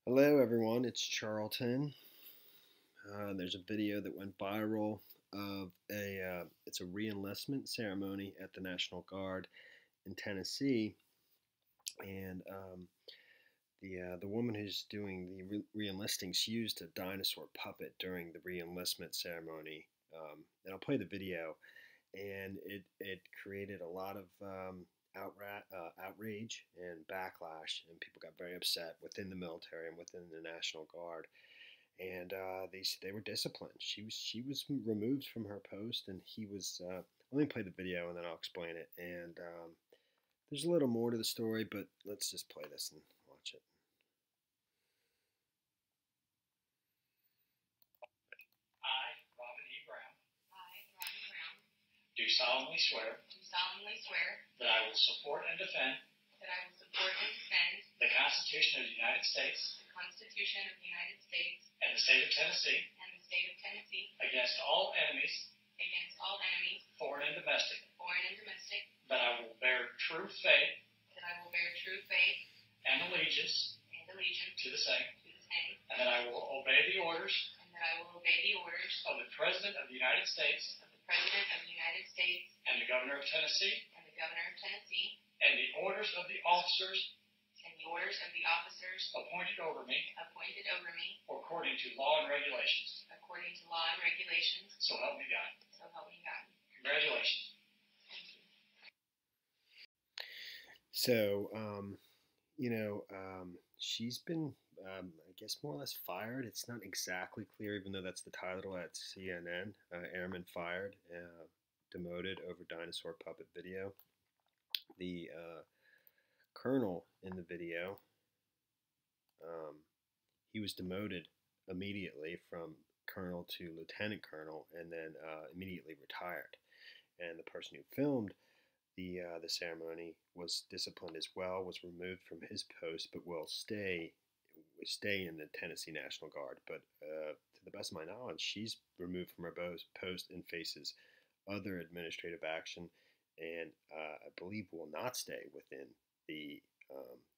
Hello everyone, it's Charlton. There's a video that went viral of it's a re-enlistment ceremony at the National Guard in Tennessee, and the woman who's doing the re-enlisting, she used a dinosaur puppet during the re-enlistment ceremony, and I'll play the video, and it created a lot of outrage and backlash, and people got very upset within the military and within the National Guard, and they were disciplined. She was removed from her post, and he was. Let me play the video, and then I'll explain it. And there's a little more to the story, but let's just play this and watch it. I, Robin E. Brown, do solemnly swear that I will support and defend the Constitution of the United States and the state of Tennessee against all enemies, foreign and domestic, that I will bear true faith and allegiance to the same, and that I will obey the orders of the President of the United States and the Governor of Tennessee, and the orders of the officers appointed over me according to law and regulations. So help me God. Congratulations. So, she's been, I guess, more or less fired. It's not exactly clear, even though that's the title at CNN. Airmen fired, demoted over dinosaur puppet video. The colonel in the video, he was demoted immediately from colonel to lieutenant colonel, and then immediately retired. And the person who filmed the ceremony was disciplined as well, was removed from his post, but will stay in the Tennessee National Guard. But to the best of my knowledge, she's removed from her post and faces other administrative action, and I believe will not stay within the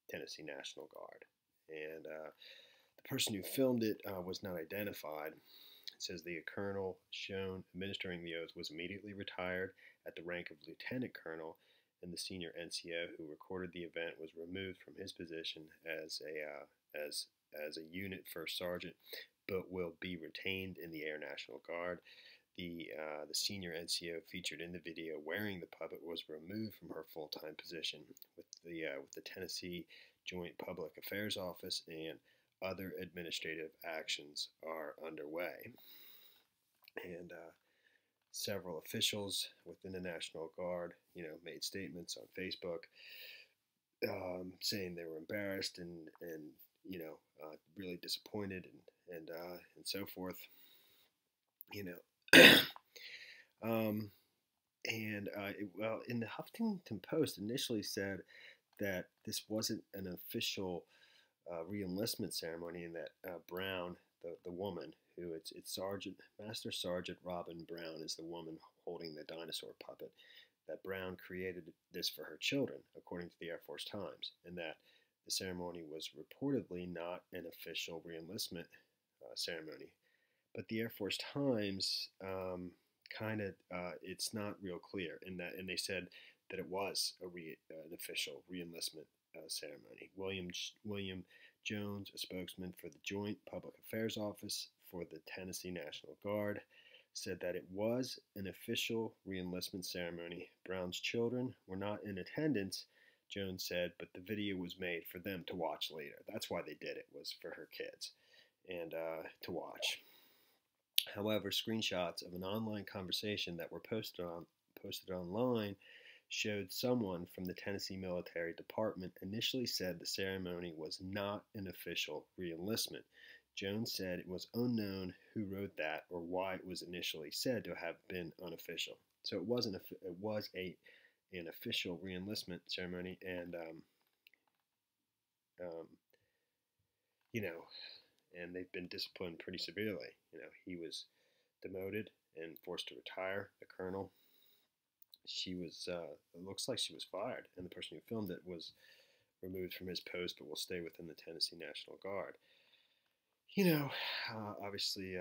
Tennessee National Guard. And the person who filmed it was not identified. It says the colonel shown administering the oath was immediately retired at the rank of lieutenant colonel, and the senior NCO who recorded the event was removed from his position as a unit first sergeant, but will be retained in the Air National Guard. The senior NCO featured in the video wearing the puppet was removed from her full-time position with the Tennessee Joint Public Affairs Office, and other administrative actions are underway. And several officials within the National Guard, made statements on Facebook saying they were embarrassed and really disappointed and so forth. Well, in the Huffington Post initially said that this wasn't an official re-enlistment ceremony, and that Brown, the woman, who it's Master Sergeant Robin Brown is the woman holding the dinosaur puppet, that Brown created this for her children, according to the Air Force Times, and that the ceremony was reportedly not an official re-enlistment ceremony. But the Air Force Times it's not real clear in that, and they said that it was an official re-enlistment ceremony. William Jones, a spokesman for the Joint Public Affairs Office for the Tennessee National Guard, said that it was an official re-enlistment ceremony. Brown's children were not in attendance, Jones said, but the video was made for them to watch later. That's why they did it, was for her kids and to watch. However, screenshots of an online conversation that were posted online showed someone from the Tennessee Military Department initially said the ceremony was not an official re-enlistment. Jones said it was unknown who wrote that or why it was initially said to have been unofficial. So it was an official re-enlistment ceremony, and and they've been disciplined pretty severely. He was demoted and forced to retire. The colonel, she was, it looks like she was fired, and the person who filmed it was removed from his post, but will stay within the Tennessee National Guard. Obviously,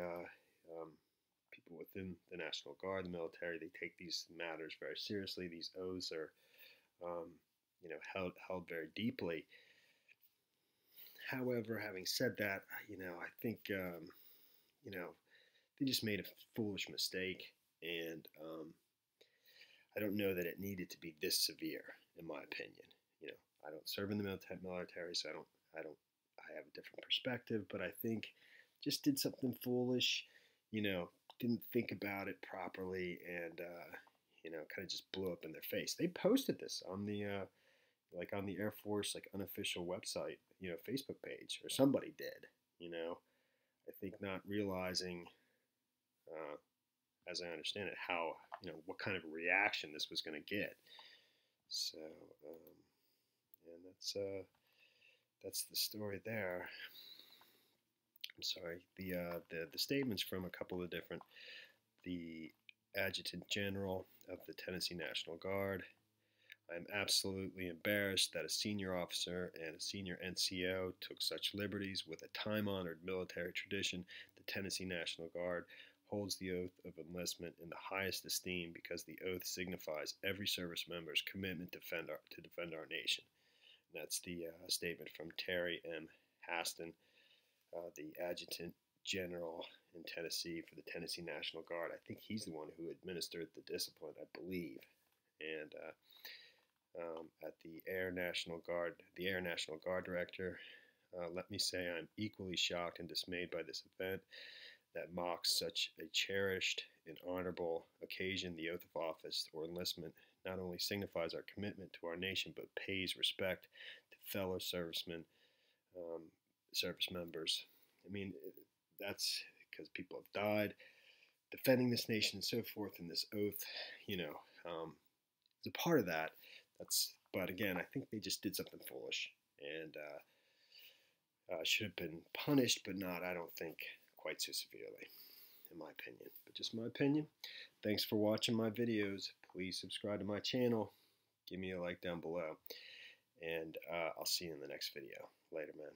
people within the National Guard, the military, they take these matters very seriously. These oaths are, held very deeply. However, having said that, I think, they just made a foolish mistake, and I don't know that it needed to be this severe, in my opinion. I don't serve in the military, so I have a different perspective, but I think just did something foolish, didn't think about it properly, and kind of just blew up in their face. They posted this on the on the Air Force unofficial website, Facebook page, or somebody did. I think not realizing, as I understand it, how what kind of reaction this was going to get. So, and that's the story there. I'm sorry. The statements from a couple of different, the Adjutant General of the Tennessee National Guard. I'm absolutely embarrassed that a senior officer and a senior NCO took such liberties with a time-honored military tradition. The Tennessee National Guard holds the oath of enlistment in the highest esteem because the oath signifies every service member's commitment to defend our nation. And that's the statement from Terry M. Haston, the Adjutant General in Tennessee for the Tennessee National Guard. I think he's the one who administered the discipline, I believe. And at the Air National Guard Director, let me say I'm equally shocked and dismayed by this event that mocks such a cherished and honorable occasion. The oath of office or enlistment not only signifies our commitment to our nation, but pays respect to fellow servicemen, service members. I mean, that's because people have died defending this nation and so forth, and this oath, is a part of that. But again, I think they just did something foolish, and should have been punished, but not, I don't think, quite so severely, in my opinion. But just my opinion. Thanks for watching my videos. Please subscribe to my channel. Give me a like down below, and I'll see you in the next video. Later, man.